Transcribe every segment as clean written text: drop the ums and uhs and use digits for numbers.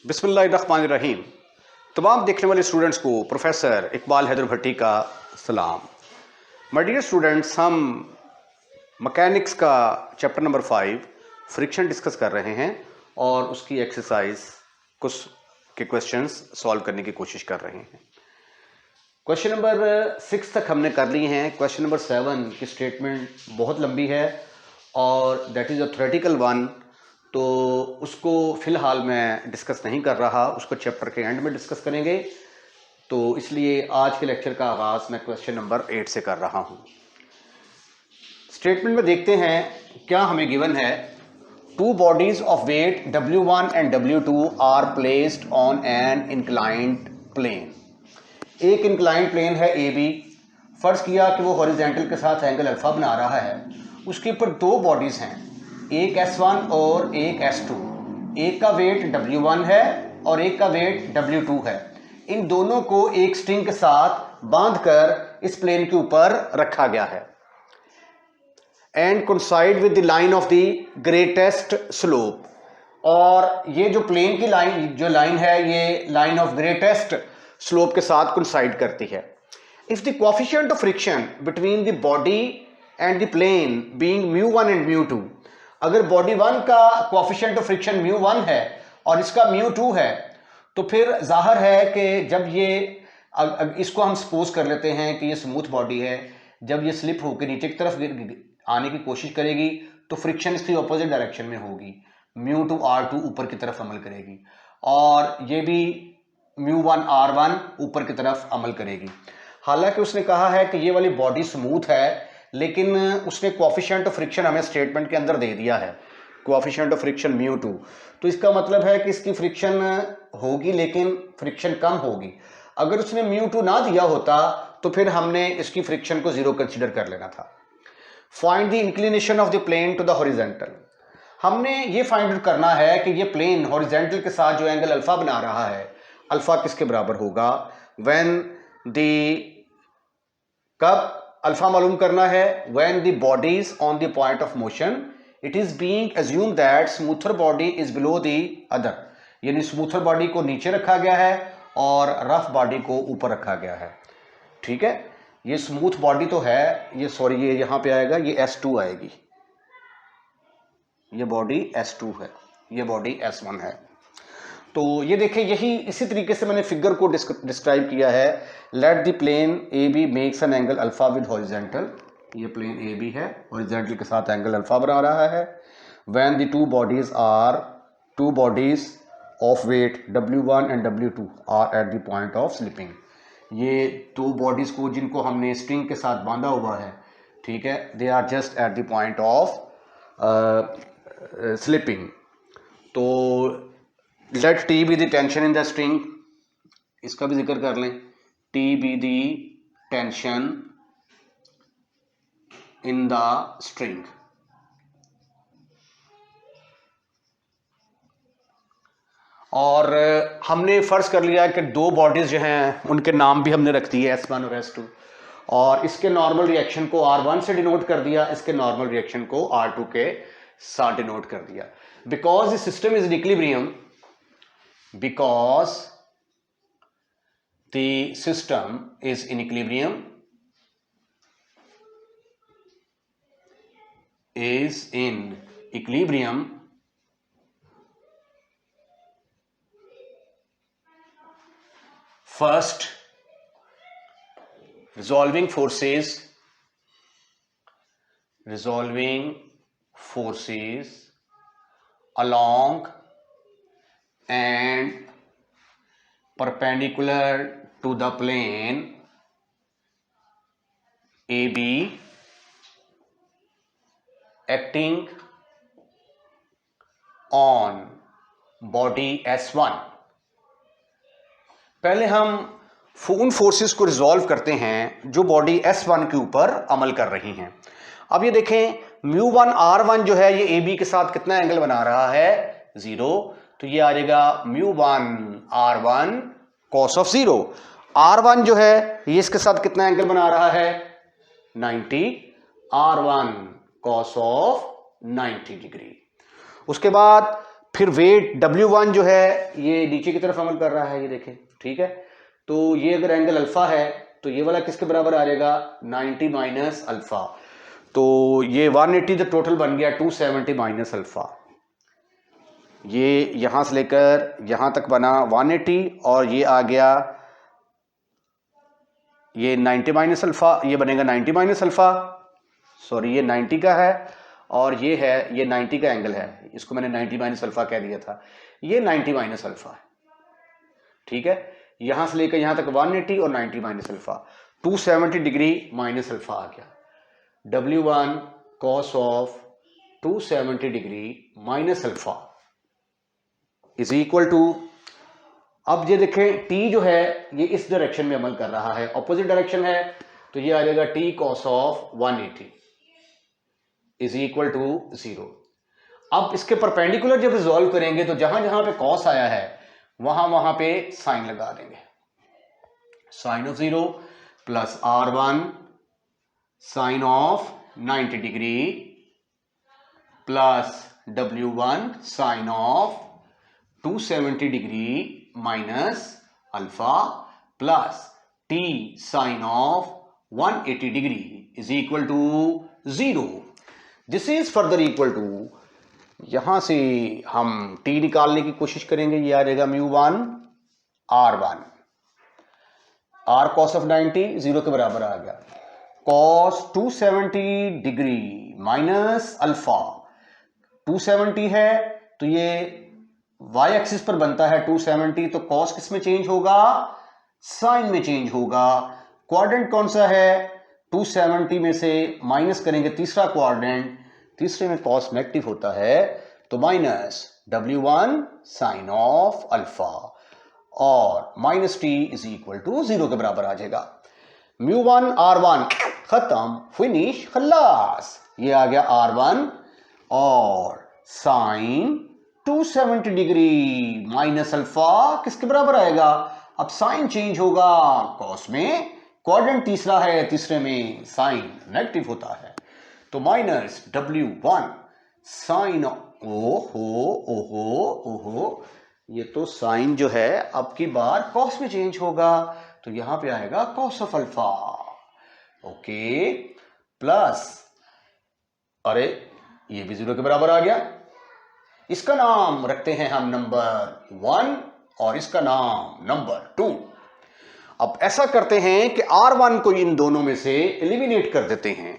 बिस्मिल्लाहिर्रहमानिर्रहीम। तमाम देखने वाले स्टूडेंट्स को प्रोफेसर इकबाल हैदर भट्टी का सलाम। माय डियर स्टूडेंट्स, हम मैकेनिक्स का चैप्टर नंबर 5 फ्रिक्शन डिस्कस कर रहे हैं और उसकी एक्सरसाइज कुछ के क्वेश्चंस सॉल्व करने की कोशिश कर रहे हैं। क्वेश्चन नंबर 6 तक हमने कर लिए हैं। क्वेश्चन नंबर 7 की स्टेटमेंट बहुत लंबी है और that is a theoretical one, तो उसको फ़िलहाल मैं डिस्कस नहीं कर रहा, उसको चैप्टर के एंड में डिस्कस करेंगे। तो इसलिए आज के लेक्चर का आगाज़ मैं क्वेश्चन नंबर 8 से कर रहा हूँ। स्टेटमेंट में देखते हैं क्या हमें गिवन है। Two bodies of weight W1 and W2 are placed on an inclined plane. एक इंक्लाइंड प्लेन है AB। फर्ज किया कि वो हॉरिजॉन्टल के साथ एंगल अल्फा बना रहा है। उसके ऊपर दो बॉडीज हैं, एक S1 और एक S2। एक का वेट W1 है और एक का वेट W2 है। इन दोनों को एक स्ट्रिंग के साथ बांधकर इस प्लेन के ऊपर रखा गया है and coincide with the line of the greatest slope. और ये जो प्लेन की लाइन है ये लाइन ऑफ ग्रेटेस्ट स्लोप के साथ कोइंसाइड करती है। If the coefficient of friction between the body and the plane being μ1 and μ2, अगर बॉडी 1 का कोएफिशिएंट ऑफ फ्रिक्शन μ1 है और इसका μ2 है, तो फिर जाहिर है कि जब ये इसको हम सपोज कर लेते हैं कि ये स्मूथ बॉडी है, जब ये स्लिप होकर नीचे की तरफ आने की कोशिश करेगी तो फ्रिक्शन इसकी ऑपोजिट डायरेक्शन में होगी, μ2 R2 ऊपर की तरफ अमल करेगी और ये भी μ1 R1 ऊपर की तरफ अमल करेगी। हालांकि उसने कहा है कि ये वाली बॉडी स्मूथ है, लेकिन उसने कोएफिशिएंट ऑफ फ्रिक्शन हमें स्टेटमेंट के अंदर दे दिया है, कोएफिशिएंट ऑफ फ्रिक्शन μ2। तो इसका मतलब है कि इसकी फ्रिक्शन होगी लेकिन फ्रिक्शन कम होगी। अगर उसने μ2 ना दिया होता तो फिर हमने इसकी फ्रिक्शन को 0 कंसीडर कर लेना था। Find the inclination of the plane to the horizontal. हमने ये फाइंड आउट करना है कि ये प्लेन हॉरिजॉन्टल के साथ जो एंगल अल्फा बना रहा है, अल्फा किसके बराबर होगा। व्हेन द कब अल्फा मालूम करना है, when the body is on the point of motion it is being assume that smoother body is below the other, यानी स्मूथर बॉडी को नीचे रखा गया है और रफ बॉडी को ऊपर रखा गया है। ठीक है, ये स्मूथ बॉडी तो है, ये सॉरी ये यहां पे आएगा, ये S2 आएगी, ये बॉडी S2 है, ये बॉडी S1 है। तो ये देखिए, यही इसी तरीके से मैंने फिगर को डिस्क्राइब किया है। Let the plane AB makes an angle alpha with horizontal. ये प्लेन AB है, हॉरिजॉन्टल के साथ एंगल अल्फा बना रहा है। When the two bodies of weight W1 and W2 are at the point of slipping. ये दो बॉडीज को जिनको हमने स्ट्रिंग के साथ बांधा हुआ है, ठीक है, they are just at the point of slipping. तो let T be the tension in the string, इसका भी जिक्र कर लें। T be the tension in the string. और हमने फर्ज कर लिया कि दो बॉडीज जो हैं उनके नाम भी हमने रख दिए S1 और S2, और इसके नॉर्मल रिएक्शन को R1 से डिनोट कर दिया, इसके नॉर्मल रिएक्शन को R2 के साथ डिनोट कर दिया। Because the system is in equilibrium, because the system is in equilibrium, first resolving forces along and perpendicular to the plane AB acting on body S1। पहले हम उन फोर्सेस को resolve करते हैं जो बॉडी S1 के ऊपर अमल कर रही हैं। अब ये देखें, μ1 R1 जो है ये AB के साथ कितना एंगल बना रहा है, 0। तो ये आ जाएगा μ1 R1 cos ऑफ 0। R1 जो है ये इसके साथ कितना एंगल बना रहा है, 90, R1 cos ऑफ 90 डिग्री। उसके बाद फिर वेट W1 जो है ये नीचे की तरफ अमल कर रहा है, ये देखें, ठीक है। तो ये अगर एंगल अल्फा है तो ये वाला किसके बराबर आ जाएगा, 90 माइनस अल्फा। तो ये 180 जो टोटल बन गया 270 माइनस अल्फा। ये यहां से लेकर यहां तक बना 180 और ये आ गया ये 90 माइनस अल्फा, ये बनेगा 90 माइनस अल्फा, सॉरी ये 90 का है और ये है, ये 90 का एंगल है, इसको मैंने 90 माइनस अल्फा कह दिया था, ये 90 माइनस अल्फा है, ठीक है। यहां से लेकर यहां तक 180 और 90 minus alpha, 270 degree minus alpha आ गया। W1 cos of 270 degree minus alpha is equal to, अब ये देखें T जो है ये इस डायरेक्शन में अमल कर रहा है, ऑपोजिट डायरेक्शन है, तो ये आ जाएगा T cos of 180 is equal to 0। अब इसके परपेंडिकुलर जब रिजॉल्व करेंगे तो जहां जहां पे cos आया है वहां वहां पे साइन लगा देंगे, sine of 0 plus R1 sine of 90 degree plus W1 sine of 270 degree minus alpha plus T sine of 180 degree is equal to 0। This is further equal to, यहां से हम T निकालने की कोशिश करेंगे, ये आ जाएगा μ1 R1, R cos ऑफ 90 0 के बराबर आ गया, cos 270 डिग्री माइनस अल्फा, 270 है तो ये y एक्सिस पर बनता है 270, तो cos किस में चेंज होगा, साइन में चेंज होगा। क्वाड्रेंट कौन सा है, 270 में से माइनस करेंगे तीसरा क्वाड्रेंट, तीसरे में cos नेगेटिव होता है, तो minus W1 sine of alpha और minus T is equal to 0 के बराबर आ जाएगा। μ1 R1 खत्म, फिनिश, खल्लास, ये आ गया R1 और साइन 270 डिग्री माइनस अल्फा किसके बराबर आएगा, अब साइन चेंज होगा cos में, क्वाड्रेंट तीसरा है, तीसरे में साइन नेगेटिव होता है, तो माइनस W1 साइन, ओहो ओहो ओहो, ये तो साइन जो है अब की बार cos में चेंज होगा, तो यहां पे आएगा cos of alpha, okay, plus, अरे ये भी 0 के बराबर आ गया, इसका नाम रखते हैं हम नंबर 1 और इसका नाम नंबर 2। अब ऐसा करते हैं कि R1 को इन दोनों में से एलिमिनेट कर देते हैं,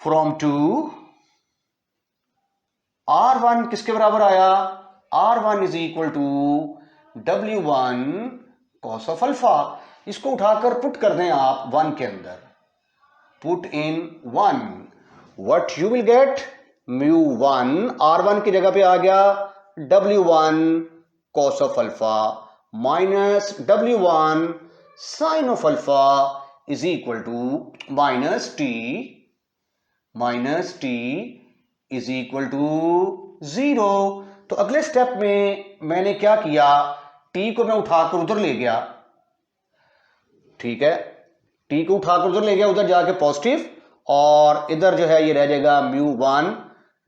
फ्रॉम 2 R1 किसके बराबर आया, R1 is equal to W1 cos of alpha, इसको उठाकर पुट कर दें आप 1 के अंदर, put in 1, what you will get, μ1 R1 की जगह पे आ गया W1 cos of alpha minus W1 sine of alpha is equal to minus T is equal to 0। तो अगले स्टेप में मैंने क्या किया, T को मैं उठाकर उधर ले गया, ठीक है, T को उठाकर उधर ले गया, उधर जाके पॉजिटिव, और इधर जो है ये रह जाएगा μ1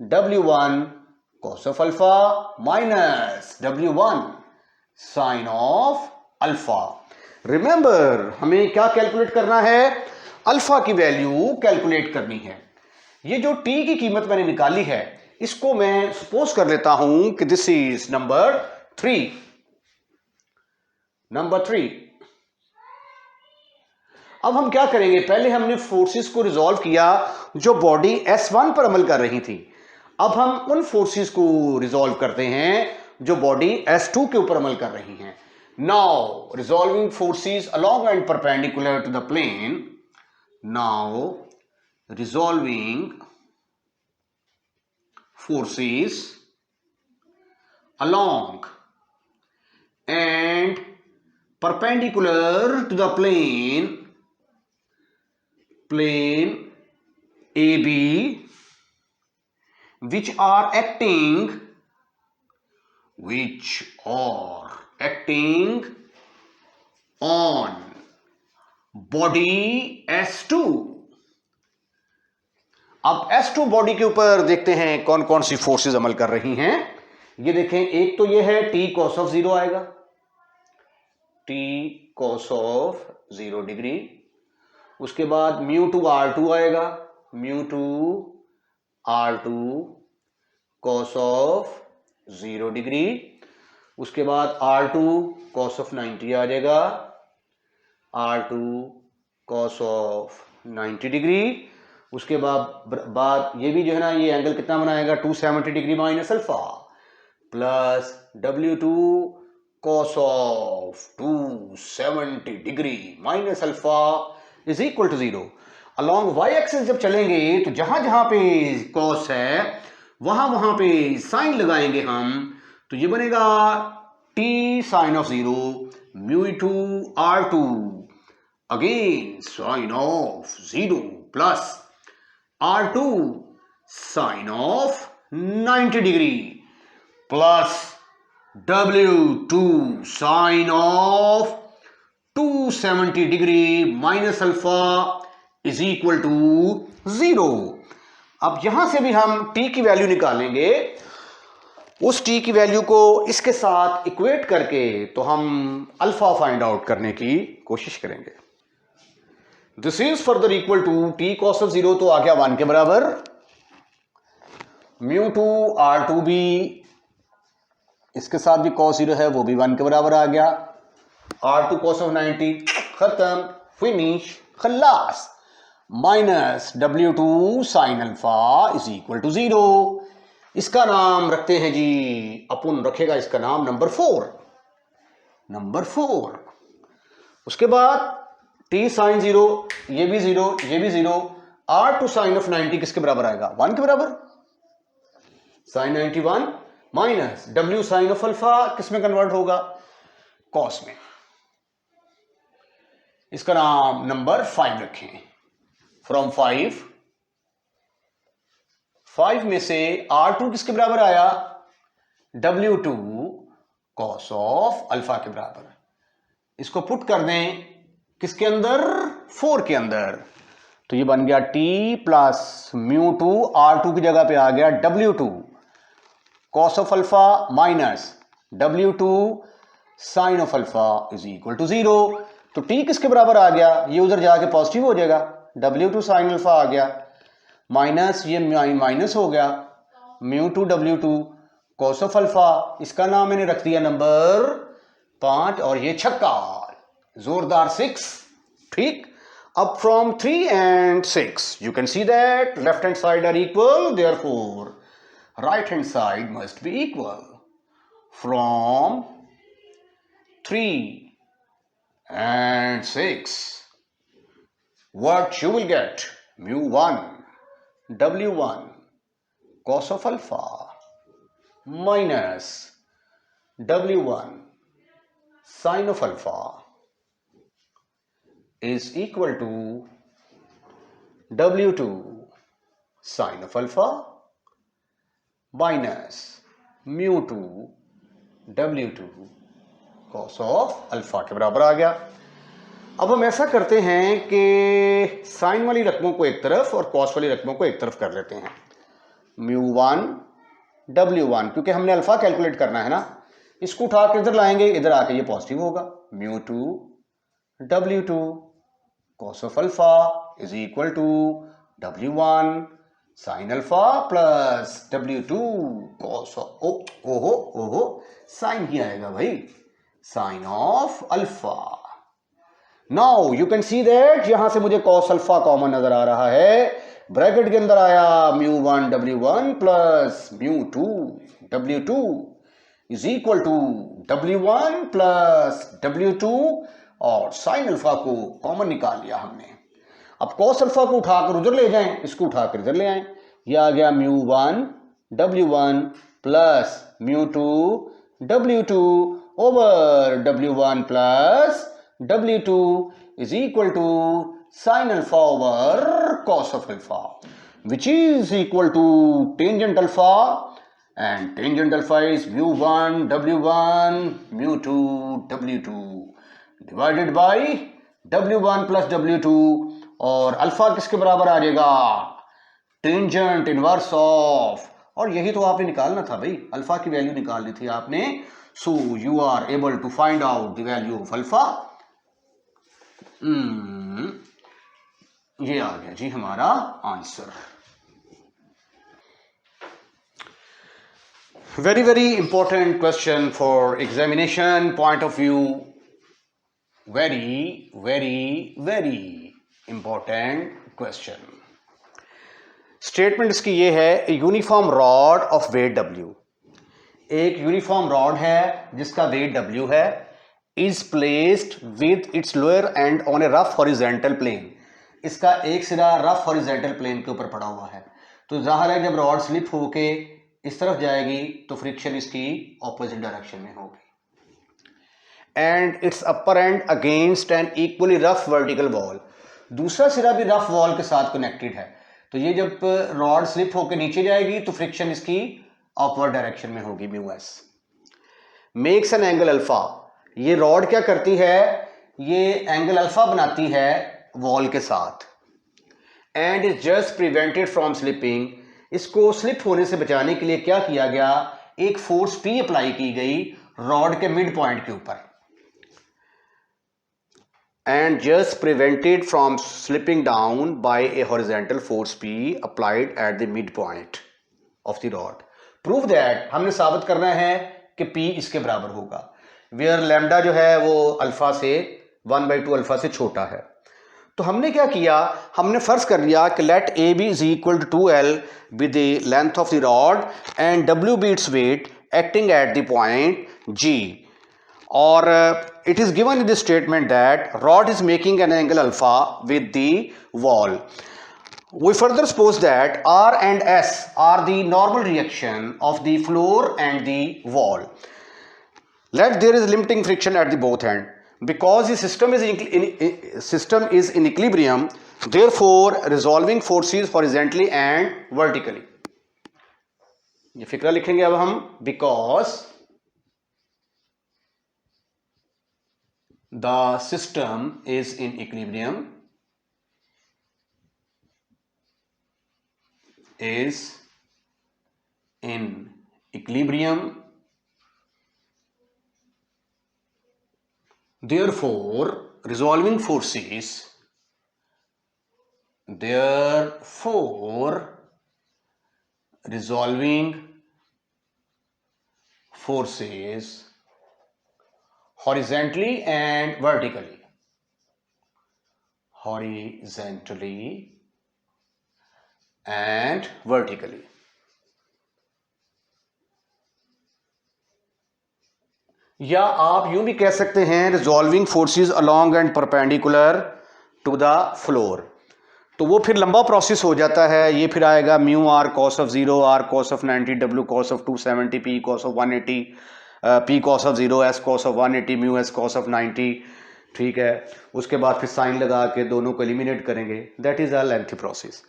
W1 cos of alpha minus W1 sine of alpha. Remember हमें क्या कैलकुलेट करना है, अल्फा की वैल्यू कैलकुलेट करनी है। ये जो T की कीमत मैंने निकाली है इसको मैं सपोज कर लेता हूं कि दिस इज नंबर 3। अब हम क्या करेंगे, पहले हमने फोर्सेस को रिजॉल्व किया जो बॉडी S1 पर अमल कर रही थी, अब हम उन फोर्सेस को रिजॉल्व करते हैं जो बॉडी S2 के ऊपर अमल कर रही हैं। Now resolving forces along and perpendicular to the plane, now resolving forces along and perpendicular to the plane AB which are acting on body S2। अब S2 बॉडी के ऊपर देखते हैं कौन कौन सी फोर्सेस अमल कर रही हैं। ये देखें, एक तो ये है t cos ऑफ 0 आएगा, t cos ऑफ 0 डिग्री। उसके बाद μ2 r2 आएगा, μ2 r2 cos ऑफ 0 डिग्री। उसके बाद r2 cos ऑफ 90 आ जाएगा, r2 cos ऑफ 90 डिग्री। उसके बाद ये भी जो है ना, ये एंगल कितना बनाएगा, 270 degree minus alpha plus W2 cos of 270 degree minus alpha is equal to 0। Along y axis जब चलेंगे तो जहां जहां पे cos है वहां वहां पे साइन लगाएंगे हम, तो ये बनेगा t sine of 0 μ2 r2 again sine of 0 plus r2 sine of 90 degree plus W2 sine of 270 degree minus alpha is equal to 0। अब यहां से भी हम t की वैल्यू निकालेंगे, उस t की वैल्यू को इसके साथ इक्वेट करके तो हम अल्फा फाइंड आउट करने की कोशिश करेंगे। This is further equal to t cos of 0 तो आ गया 1 के बराबर, μ2 r2 भी इसके साथ भी cos 0 है, वो भी 1 के बराबर आ गया, r2 cos ऑफ 90 खत्म, फिनिश, खल्लास, minus W2 sine alpha is equal to 0। इसका नाम रखते हैं जी, अपन रखेगा इसका नाम नंबर 4। उसके बाद t साइन 0, ये भी 0, ये भी 0, r2 साइन ऑफ 90 किसके बराबर आएगा, 1 के बराबर, sine 91 minus W sine of alpha किस में कन्वर्ट होगा, कॉस में। इसका नाम नंबर 5 रखें। फ्रॉम 5 में से r2 किसके बराबर आया, W2 cos ऑफ अल्फा के बराबर। इसको पुट कर दें किसके अंदर, 4 के अंदर, तो ये बन गया t प्लस μ2 r2 की जगह पे आ गया W2 cos of alpha minus W2 sine of alpha is equal to 0। तो t किसके बराबर आ गया, ये उधर जाके पॉजिटिव हो जाएगा, W2 साइन अल्फा आ गया माइनस ये माइनस हो गया μ2 W2 cos ऑफ अल्फा, इसका नाम मैंने रख दिया नंबर 5, और ये छक्का, जोरदार 6। ठीक, अब from 3 and 6 you can see that left hand side are equal, therefore right hand side must be equal. From 3 and 6 what you will get, μ1 W1 cos of alpha minus W1 sin of alpha is equal to W2 sin of alpha minus μ2 W2 cos of alpha के बराबर आ गया। अब हम ऐसा करते हैं कि साइन वाली रकमों को एक तरफ और कॉस वाली रकमों को एक तरफ कर लेते हैं। μ1 W1, क्योंकि हमने अल्फा कैलकुलेट करना है ना, इसको उठा के इधर लाएंगे, इधर आके ये पॉजिटिव होगा, μ2 W2 cos of alpha is equal to W1 sin alpha plus W2 cos of ओहो साइन ही आएगा भाई, sine of alpha. Now you can see that यहां से मुझे cos अल्फा कॉमन नजर आ रहा है, ब्रैकेट के अंदर आया μ1 W1 plus μ2 W2 is equal to W1 plus W2, और साइन अल्फा को कॉमन निकाल लिया हमने। अब cos अल्फा को उठाकर उधर ले जाएं, इसको उठाकर इधर ले आएं, यह आ गया μ1 W1 plus μ2 W2 over W1 plus W2 is equal to sine alpha over cos of alpha, which is equal to tangent alpha, and tangent alpha is μ1 W1 μ2 W2 divided by W1 plus W2, और alpha किसके बराबर आ जाएगा, tangent inverse of और यही तो आपने निकालना था भाई, अल्फा की वैल्यू निकालनी थी आपने। So you are able to find out the value of alpha. ये आ गया जी हमारा answer. Very very important question for examination point of view, very very very important question. Statement इसकी ये है, uniform rod of weight W, एक uniform rod है जिसका वेट डब्ल्यू है, is placed with its lower end on a rough horizontal plane, इसका एक सिरा रफ हॉरिजेंटल प्लेन के ऊपर पड़ा हुआ है। तो जाहिर है जब रॉड स्लिप होके इस तरफ जाएगी तो फ्रिक्शन इसकी ऑपोजिट डायरेक्शन में होगी। And it's upper and against an equally rough vertical wall, दूसरा सिरा भी रफ वॉल के साथ कनेक्टेड है। तो ये जब रॉड स्लिप होकर नीचे जाएगी तो फ्रिक्शन इसकी अपवर्ड डायरेक्शन में होगी, mu S. Makes an angle alpha, ये रॉड क्या करती है, ये एंगल अल्फा बनाती है वॉल के साथ। End is just prevented from slipping, इसको स्लिप होने से बचाने के लिए क्या किया गया, एक फोर्स पी अप्लाई की गई रॉड के मिड पॉइंट के ऊपर। End just prevented from slipping down by a horizontal force P applied at the mid point of the rod. Prove that, हमने साबित करना है कि P इसके बराबर होगा, वेयर लैम्डा जो है वो अल्फा से 1/2 अल्फा से छोटा है। तो हमने क्या किया, हमने फर्ज कर लिया कि let A B is equal to 2L with the length of the rod and W be its weight acting at the point G, और it is given in this statement that rod is making an angle alpha with the wall. We further suppose that R and S are the normal reaction of the floor and the wall. Let there is limiting friction at the both end. Because the system is in equilibrium, therefore resolving forces horizontally and vertically. ये फिक्रा लिखेंगे अब हम, because the system is in equilibrium, therefore resolving forces horizontally and vertically, या आप यूं भी कह सकते हैं resolving forces along and perpendicular to the floor. तो वो फिर लंबा प्रोसेस हो जाता है, ये फिर आएगा mu R cos of 0, R cos of 90, W cos of 270, P cos of 180, P cos of 0, S cos of 180, mu S cos of 90, ठीक है। उसके बाद फिर साइन लगा के दोनों को एलिमिनेट करेंगे, that is a lengthy process,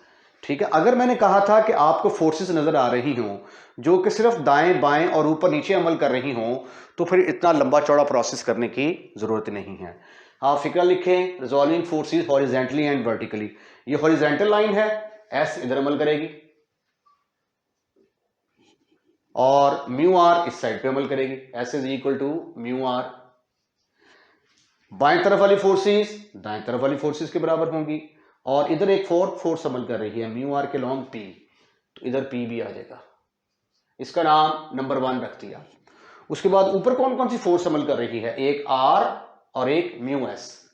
ठीक है। अगर मैंने कहा था कि आपको फोर्सेस नजर आ रही हों जो कि सिर्फ दाएं बाएं और ऊपर नीचे अमल कर रही हों, तो फिर इतना लंबा चौड़ा प्रोसेस करने की जरूरत नहीं है। आप फिक्र लिखें, resolving forces horizontally and vertically, ये हॉरिजॉन्टल लाइन है, एस इधर अमल करेगी और म्यू आर इस साइड पे अमल करेगी, S is equal to mu R. बाएं तरफ वाली फोर्सेस दाएं तरफ वाली फोर्सेस के बराबर होंगी, और इधर एक फोर्स अमल कर रही है म्यू आर के लॉन्ग पी, तो इधर पी भी आ जाएगा, इसका नाम नंबर 1 रख दिया। उसके बाद ऊपर कौन कौन सी फोर्स अमल कर रही है, एक आर और एक म्यू एस,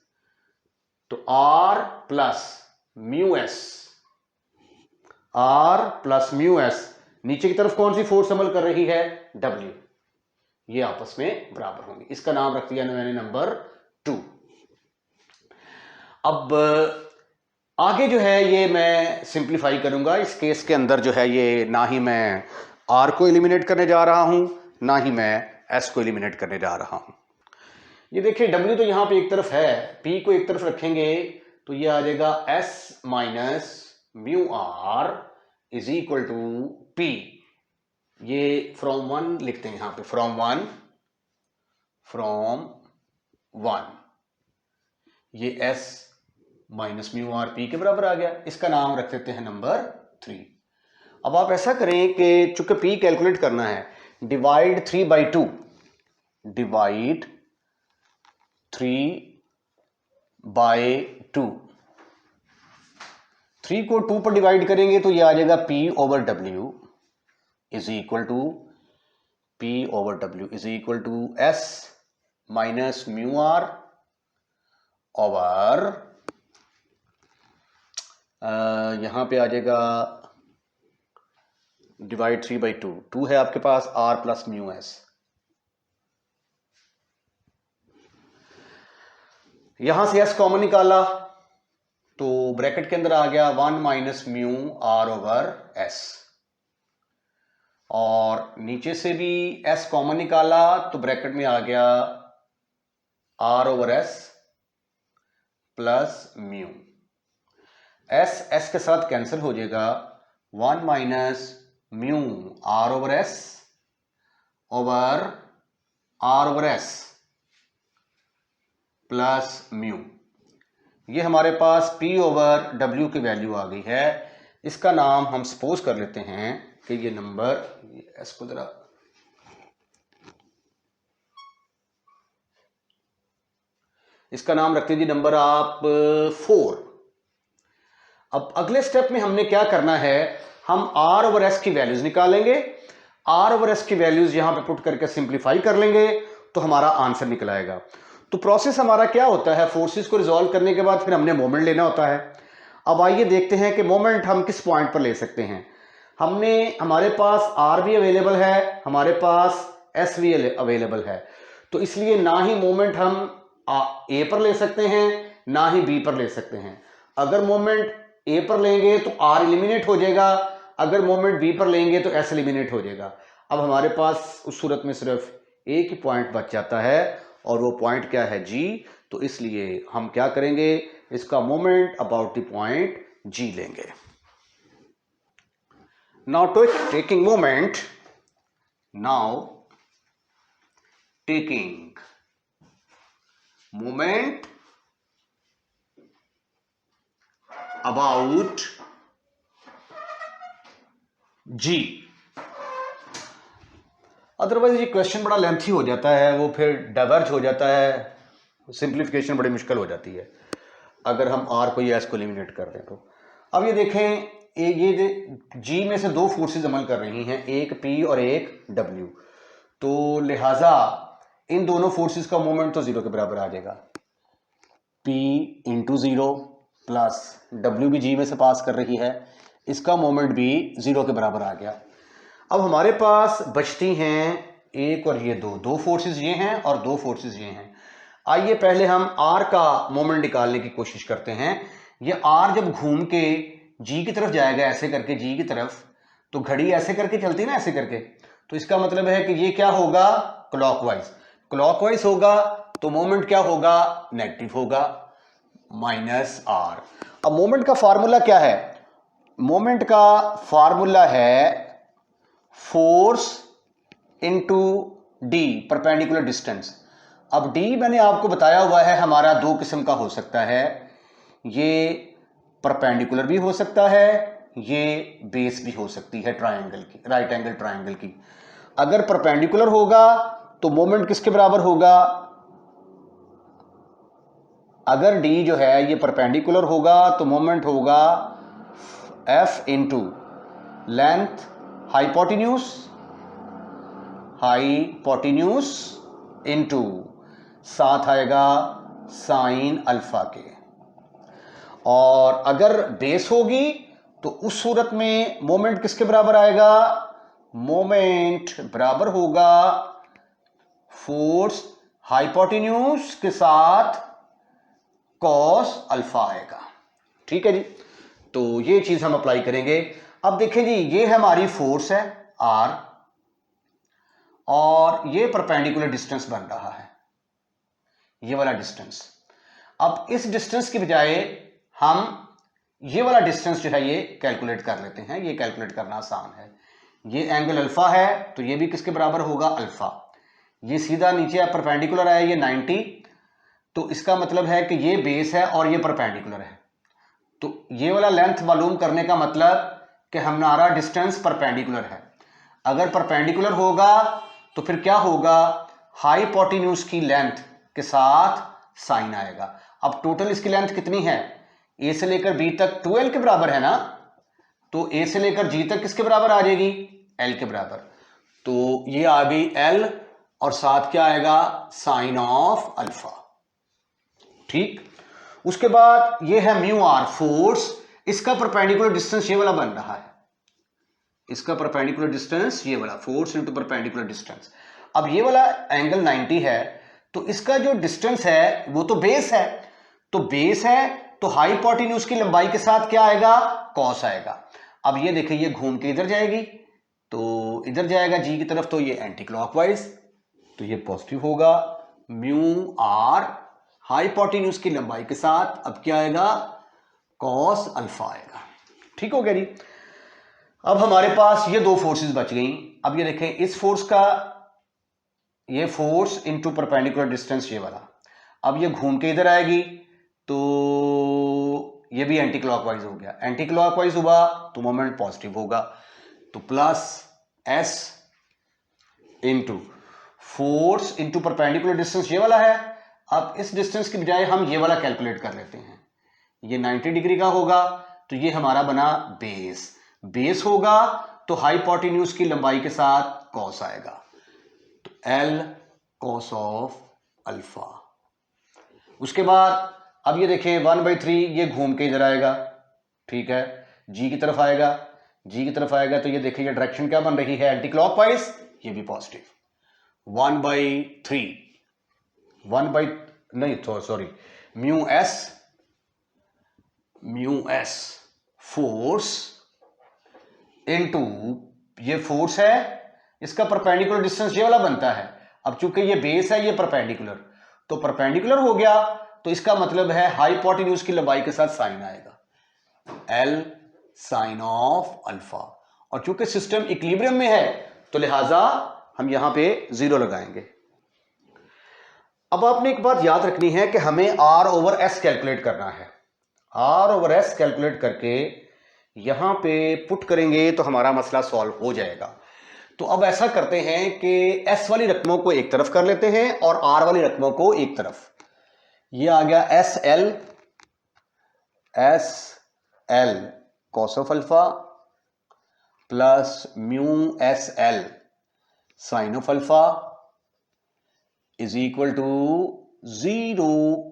तो R plus mu S, R plus mu S, नीचे की तरफ कौन सी फोर्स अमल कर रही है, डब्ल्यू, ये आपस में बराबर होंगे, इसका नाम रख दिया मैंने नंबर 2। अब आगे जो है ये मैं सिंप्लीफाई करूंगा, इस केस के अंदर जो है ये ना ही मैं आर को एलिमिनेट करने जा रहा हूं, ना ही मैं एस को एलिमिनेट करने जा रहा हूं। ये देखिए डब्ल्यू तो यहां पे एक तरफ है, पी को एक तरफ रखेंगे तो ये आ जाएगा S minus mu R is equal to P. ये फ्रॉम 1 लिखते हैं यहां पे, फ्रॉम वन, ये S minus mu R P के बराबर आ गया, इसका नाम रख देते हैं नंबर 3। अब आप ऐसा करें कि चूंकि p कैलकुलेट करना है, डिवाइड 3/2, डिवाइड 3/2, 3 को 2 पर डिवाइड करेंगे तो ये आ जाएगा p/w is equal to p/w is equal to s minus mu R over यहां पे आ जाएगा डिवाइड 3/2, 2 है आपके पास, r प्लस म्यू एस। यहां से s कॉमन निकाला तो ब्रैकेट के अंदर आ गया 1 minus mu r over s, और नीचे से भी s कॉमन निकाला तो ब्रैकेट में आ गया r over s plus mu. s के साथ कैंसिल हो जाएगा, 1 minus mu r over s over r over s plus mu. ये हमारे पास p/w की वैल्यू आ गई है। इसका नाम हम सपोज कर लेते हैं कि ये नंबर, s को जरा इसका नाम रखते जी नंबर आप 4। अब अगले स्टेप में हमने क्या करना है, हम r ओवर s की वैल्यूज निकालेंगे, r ओवर s की वैल्यूज यहां पे पुट करके सिंप्लीफाई कर लेंगे तो हमारा आंसर निकल आएगा। तो प्रोसेस हमारा क्या होता है, फोर्सेस को रिजॉल्व करने के बाद फिर हमने मोमेंट लेना होता है। अब आइए देखते हैं कि मोमेंट हम किस पॉइंट पर ले सकते हैं। हमारे पास r भी अवेलेबल है, हमारे पास s भी अवेलेबल है, तो इसलिए ना ही मोमेंट हम a पर ले सकते हैं ना ही b पर ले सकते हैं। अगर मोमेंट a पर लेंगे तो r एलिमिनेट हो जाएगा, अगर मोमेंट b पर लेंगे तो s एलिमिनेट हो जाएगा। अब हमारे पास उस सूरत में सिर्फ एक ही पॉइंट बच जाता है और वो पॉइंट क्या है, g। तो इसलिए हम क्या करेंगे, इसका moment about the point g लेंगे। Now taking moment, now taking moment about g। Otherwise ये क्वेश्चन बड़ा लेंथी हो जाता है, वो फिर डाइवर्ज हो जाता है, सिंप्लीफिकेशन बड़ी मुश्किल हो जाती है अगर हम r को या s को एलिमिनेट कर दें तो। अब ये देखें, ये g में से दो फोर्सेस अमल कर रही हैं, एक p और एक w, तो लिहाजा इन दोनों फोर्सेस का मोमेंट तो जीरो के बराबर आ जाएगा। p into zero plus w भी g में से पास कर रही है, इसका मोमेंट भी जीरो के बराबर आ गया। अब हमारे पास बचती हैं एक और ये दो फोर्सेस ये हैं और दो फोर्सेस ये हैं। आइए पहले हम r का मोमेंट निकालने की कोशिश करते हैं। ये r जब घूम के g की तरफ जाएगा, ऐसे करके g की तरफ, तो घड़ी ऐसे करके चलती है ना, ऐसे करके, तो इसका मतलब है कि ये क्या होगा, क्लॉकवाइज होगा, तो मोमेंट क्या होगा, नेगेटिव होगा, माइनस r। अब मोमेंट का फार्मूला क्या है, मोमेंट का फार्मूला है force into D, perpendicular distance. अब d मैंने आपको बताया हुआ है हमारा दो किस्म का हो सकता है, ये परपेंडिकुलर भी हो सकता है, ये बेस भी हो सकती है ट्रायंगल की, राइट एंगल ट्रायंगल की। अगर परपेंडिकुलर होगा तो मोमेंट किसके बराबर होगा, अगर d जो है ये परपेंडिकुलर होगा तो मोमेंट होगा f into length hypotenuse into साथ आएगा साइन अल्फा के। और अगर बेस होगी तो उस सूरत में मोमेंट किसके बराबर आएगा, मोमेंट बराबर होगा फोर्स हाइपोटेन्यूज के साथ कॉस अल्फा आएगा। ठीक है जी, तो ये चीज हम अप्लाई करेंगे। अब देखें जी, ये हमारी फोर्स है R और ये परपेंडिकुलर डिस्टेंस बन रहा है, ये वाला डिस्टेंस। अब इस डिस्टेंस की बजाय हम ये वाला डिस्टेंस जो है ये कैलकुलेट कर लेते हैं, ये कैलकुलेट करना आसान है। ये एंगल अल्फा है तो ये भी किसके बराबर होगा, अल्फा। ये सीधा नीचे परपेंडिकुलर है, ये 90, तो इसका मतलब है कि ये बेस है और ये परपेंडिकुलर है। तो ये वाला लेंथ मालूम करने का मतलब कि हमारा डिस्टेंस परपेंडिकुलर है। अगर परपेंडिकुलर होगा तो फिर क्या होगा, हाइपोटेन्यूज की लेंथ के साथ साइन आएगा। अब टोटल इसकी लेंथ कितनी है, ए से लेकर बी तक 2l के बराबर है ना, तो ए से लेकर जी तक किसके बराबर आ जाएगी, l के बराबर। तो ये आ गई l और साथ क्या आएगा, साइन ऑफ अल्फा। ठीक, उसके बाद ये है म्यू आर फोर्स, इसका परपेंडिकुलर डिस्टेंस ये वाला बन रहा है, इसका परपेंडिकुलर डिस्टेंस ये वाला, फोर्स इनटू परपेंडिकुलर डिस्टेंस। अब ये वाला एंगल 90 है, तो इसका जो डिस्टेंस है वो तो बेस है, तो बेस है तो हाइपोटेन्यूज की लंबाई के साथ क्या आएगा, कॉस आएगा। अब ये देखिए ये घूम के इधर जाएगी, तो इधर जाएगा जी की तरफ, तो ये एंटी क्लॉकवाइज, तो ये पॉजिटिव होगा। म्यू आर हाइपोटेन्यूज की लंबाई के साथ अब क्या आएगा, कॉस अल्फा आएगा। ठीक हो गया जी। अब हमारे पास ये दो फोर्सेस बच गई। अब ये देखें, इस फोर्स का ये फोर्स इनटू परपेंडिकुलर डिस्टेंस ये वाला, अब ये घूम के इधर आएगी, तो ये भी एंटी क्लॉकवाइज हो गया। एंटी क्लॉकवाइज हुआ तो मोमेंट पॉजिटिव होगा, तो plus S into force into perpendicular distance ये वाला है। अब इस डिस्टेंस की बजाय हम ये वाला कैलकुलेट कर लेते हैं, ये 90 डिग्री का होगा, तो ये हमारा बना बेस। बेस होगा तो हाइपोटेन्यूज की लंबाई के साथ कॉस आएगा, तो L कॉस ऑफ अल्फा। उसके बाद अब ये देखें 1/3 ये घूम के इधर आएगा, ठीक है, G की तरफ आएगा, G की तरफ आएगा, तो ये देखिए ये डायरेक्शन क्या बन रही है, एंटी क्लॉकवाइज, ये भी पॉजिटिव। 1/3 नहीं तो sorry, mu S force into ये फोर्स है, इसका परपेंडिकुलर डिस्टेंस ये वाला बनता है। अब चूंकि ये बेस है, ये परपेंडिकुलर, तो परपेंडिकुलर हो गया, तो इसका मतलब है हाइपोटेन्यूज की लंबाई के साथ साइन आएगा, L साइन ऑफ अल्फा। और चूंकि सिस्टम इक्विलिब्रियम में है तो लिहाजा हम यहां पे 0 लगाएंगे। अब आपने एक बात याद रखनी है कि हमें R/S कैलकुलेट करना है। R/S कैलकुलेट करके यहां पे पुट करेंगे तो हमारा मसला सॉल्व हो जाएगा। तो अब ऐसा करते हैं कि S वाली रकमों को एक तरफ कर लेते हैं और R वाली रकमों को एक तरफ। ये आ गया SL cos of alpha plus mu SL sine of alpha is equal to 0,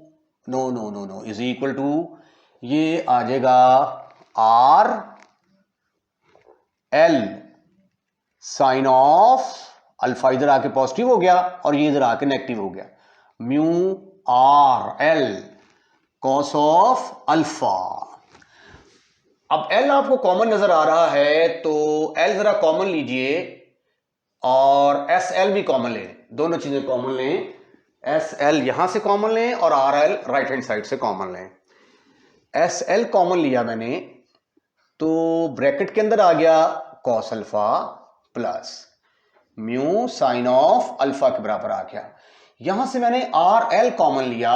no is equal to, ये आ जाएगा RL साइन ऑफ अल्फा, इधर आके पॉजिटिव हो गया और ये इधर आके नेगेटिव हो गया, mu RL cos of alpha. अब L आपको कॉमन नजर आ रहा है, तो L जरा कॉमन लीजिए और SL भी कॉमन लें, दोनों चीजें कॉमन लें, SL यहां से कॉमन लें और RL राइट हैंड साइड से कॉमन लें। SL कॉमन लिया मैंने, तो ब्रैकेट के अंदर आ गया cos alpha plus mu sign of alpha के बराबर आ गया। यहां से मैंने RL कॉमन लिया,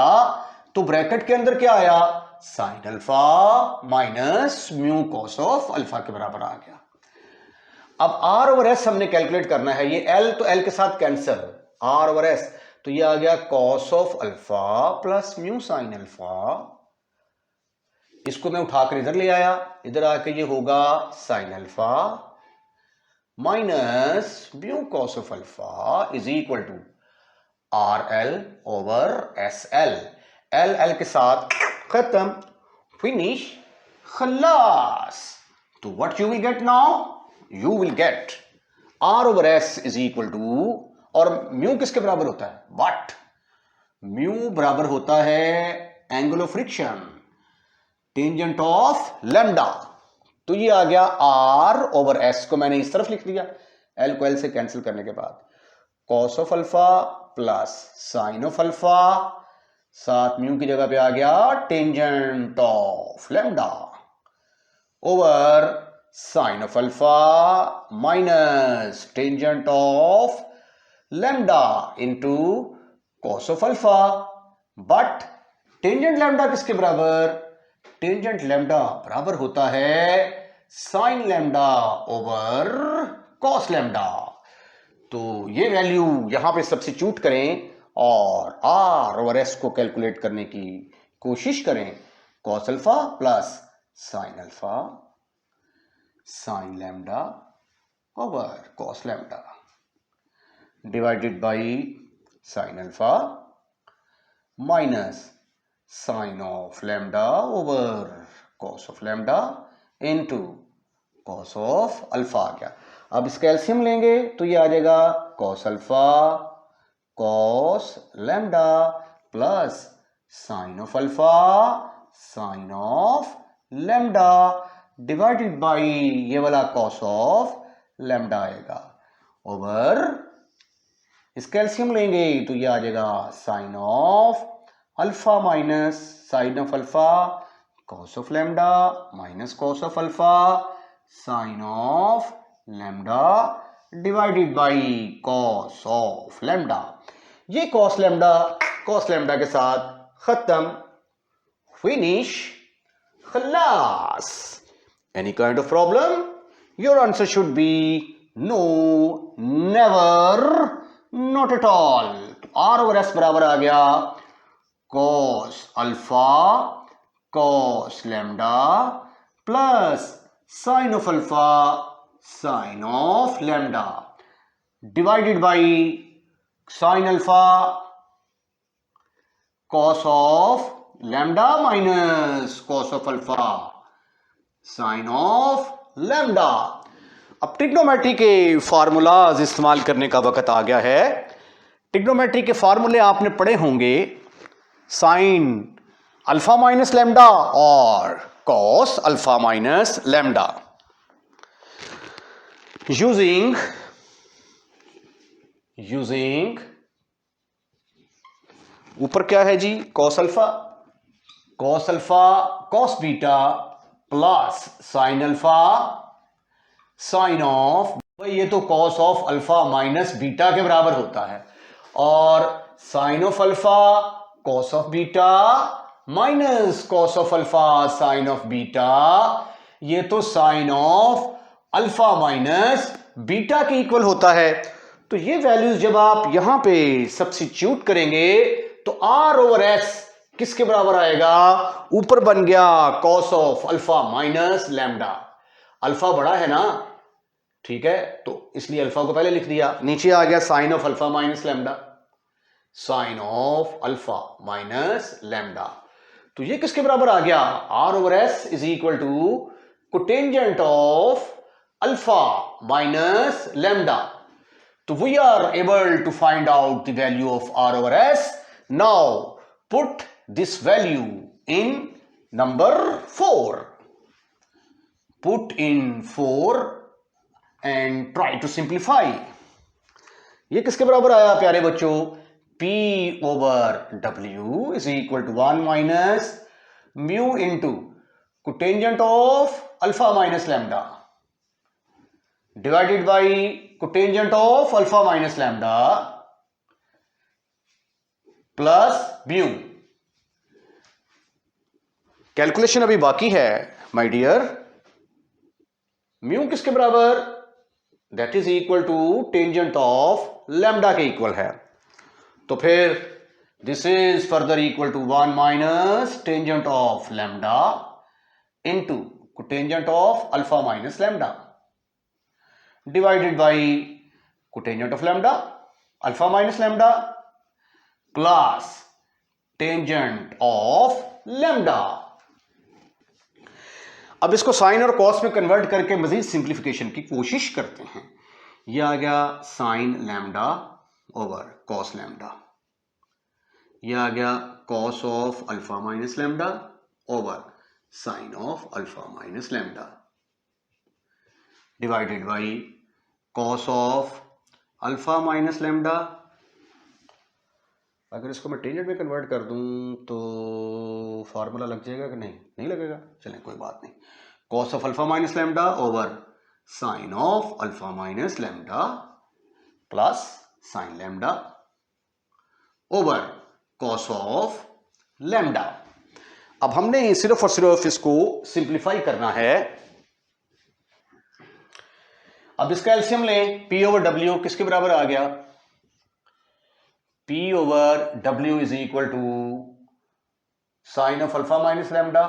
तो ब्रैकेट के अंदर क्या आया, sign alpha minus mu cos of alpha के बराबर आ गया। अब R/S हमने कैलकुलेट करना है, ये L तो L के साथ कैंसिल, R/S, तो ये आ गया cos of alpha plus mu sine alpha, इसको मैं उठाकर इधर ले आया, इधर आके ये होगा sine alpha minus mu cos of alpha is equal to RL/SL, L के साथ खत्म, फिनिश, खलास। तो what you will get now, you will get R/S is equal to, और म्यू किसके बराबर होता है, व्हाट, म्यू बराबर होता है angle of friction tangent of lambda, तो ये आ गया R/S को मैंने इस तरफ लिख दिया, L को L से कैंसिल करने के बाद, cos of alpha plus sine of alpha, साथ म्यू की जगह पे आ गया tangent of lambda over sine of alpha minus tangent of lambda into cos of alpha. But tangent lambda किसके बराबर, टेंजेंट लैम्डा बराबर होता है sine lambda over cos lambda. तो ये वैल्यू यहां पे सब्स्टिट्यूट करें और आर ओवर एस को कैलकुलेट करने की कोशिश करें। Cos alpha plus sine alpha sign lambda over cos lambda divided by sine alpha minus sine of lambda over cos of lambda into cos of alpha आ गया। अब इसका एलसीएम लेंगे तो ये आ जाएगा cos alpha cos lambda plus sine of alpha sine of lambda divided by ये वाला कॉस ऑफ लैम्डा आएगा ओवर इसका एलसीएम लेंगे तो ये आ जाएगा sine of alpha minus sine of alpha cos of lambda minus cos of alpha sine of lambda divided by cos of lambda. ये कॉस लैम्डा के साथ खत्म, फिनिश, खलास। Any kind of problem? Your answer should be no, never, not at all. R over S बराबर आ गया cos alpha cos lambda plus sine of alpha sine of lambda divided by sine alpha cos of lambda minus cos of alpha sine of lambda. अब trigonometry के formulas इस्तेमाल करने का वक्त आ गया है। ट्रिग्नोमेट्री के फार्मूले आपने पढ़े होंगे, साइन अल्फा माइनस लैम्डा और cos alpha minus lambda. Using ऊपर क्या है जी, cos alpha cos beta plus sine alpha sine of, भाई ये तो cos of alpha minus beta के बराबर होता है, और sine of alpha cos of beta minus cos of alpha sine of beta, ये तो sine of alpha minus beta के इक्वल होता है। तो ये वैल्यूज जब आप यहां पे सब्स्टिट्यूट करेंगे तो आर ओवर एस किसके बराबर आएगा, ऊपर बन गया cos of alpha minus lambda. Alpha बड़ा है ना, ठीक है, तो इसलिए अल्फा को पहले लिख दिया, नीचे आ गया sine of alpha minus lambda, sine of alpha minus lambda. तो ये किसके बराबर आ गया, R over S is equal to cotangent of alpha minus lambda. तो we are able to find out the value of R over S. Now put this value in number 4, put in 4 and try to simplify. ये किसके बराबर आया प्यारे बच्चों, P over W is equal to 1 minus mu into cotangent of alpha minus lambda divided by cotangent of alpha minus lambda plus mu. Calculation अभी बाकी है my dear. Mu किसके बराबर, that is equal to tangent of lambda के equal है, तो फिर this is further equal to 1 minus tangent of lambda into cotangent of alpha minus lambda divided by cotangent of lambda alpha minus lambda plus tangent of lambda. अब इसको sign और cos में convert करके मजीद simplification की कोशिश करते हैं। यह आ गया sine lambda over cos lambda, यह आ गया cos of alpha minus lambda over sine of alpha minus lambda divided by cos of alpha minus lambda. अगर इसको मैं टेंजेंट में कन्वर्ट कर दूं तो फार्मूला लग जाएगा कि नहीं लगेगा, चलें कोई बात नहीं। Cos of alpha minus lambda over sine of alpha minus lambda plus sine lambda over cos of lambda. अब हमने सिर्फ और सिर्फ इसको सिंप्लीफाई करना है। अब इसका एलसीएम लें, P ओवर W किसके बराबर आ गया? P over W is equal to sine of alpha minus lambda,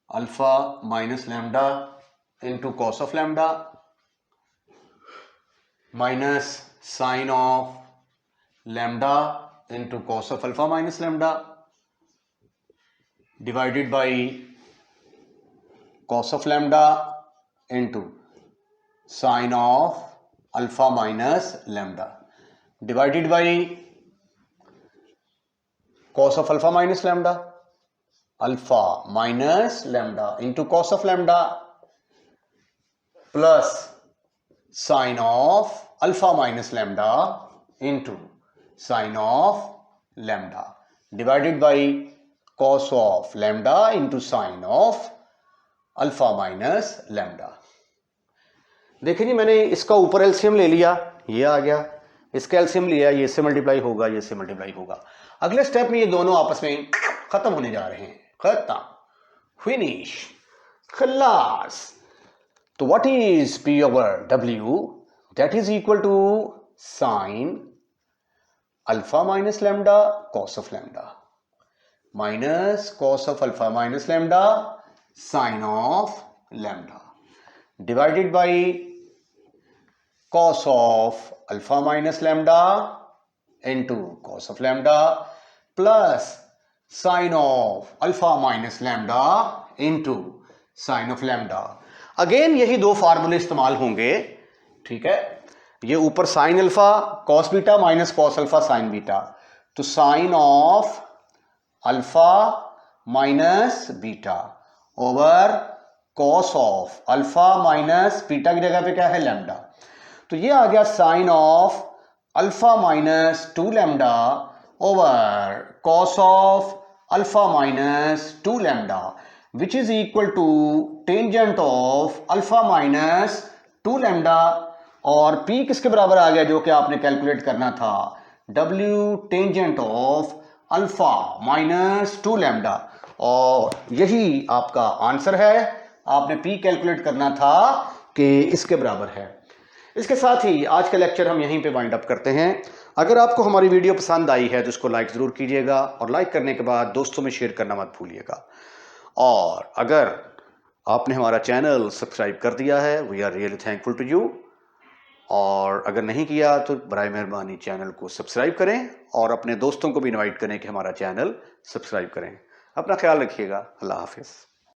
alpha minus lambda into cos of lambda minus sine of lambda into cos of alpha minus lambda divided by cos of lambda into sin of alpha minus lambda divided by cos of alpha minus lambda, alpha minus lambda into cos of lambda plus sin of alpha minus lambda into sin of lambda divided by cos of lambda into sin of alpha minus lambda. देखिए जी, मैंने इसका ऊपर LCM ले लिया, ये आ गया, इसका एलसीएम लिया, ये से मल्टीप्लाई होगा, ये से मल्टीप्लाई होगा। अगले स्टेप में ये दोनों आपस में खत्म होने जा रहे हैं, खत्म, फिनिश, खलास। तो what is P over W? That is equal to sine alpha minus lambda cos of lambda minus cos of alpha minus lambda sin of lambda divided by cos of alpha minus lambda into cos of lambda plus sin of alpha minus lambda into sin of lambda। Again यही दो फार्मूले इस्तेमाल होंगे, ठीक है। ये ऊपर sine alpha cos beta minus cos alpha sine beta, तो sine of alpha minus beta over cos of alpha minus beta की जगह पे क्या है? लैम्डा। तो ये आ गया sine of alpha minus 2 lambda over cos of alpha minus 2 lambda which is equal to tangent of alpha minus 2 lambda. और P किसके बराबर आ गया जो कि आपने कैलकुलेट करना था? W tangent of alpha minus 2 lambda. और यही आपका आंसर है, आपने P कैलकुलेट करना था कि इसके बराबर है। इसके साथ ही आज का लेक्चर हम यहीं पे वाइंड अप करते हैं। अगर आपको हमारी वीडियो पसंद आई है तो इसको लाइक ज़रूर कीजिएगा और लाइक करने के बाद दोस्तों में शेयर करना मत भूलिएगा। और अगर आपने हमारा चैनल सब्सक्राइब कर दिया है, we are really thankful to you. और अगर नहीं किया तो बराए मेहरबानी चैनल को सब्सक्राइब करें और अपने दोस्तों को भी इनवाइट करें कि हमारा चैनल सब्सक्राइब करें। अपना ख्याल रखिएगा। अल्लाह हाफिज़।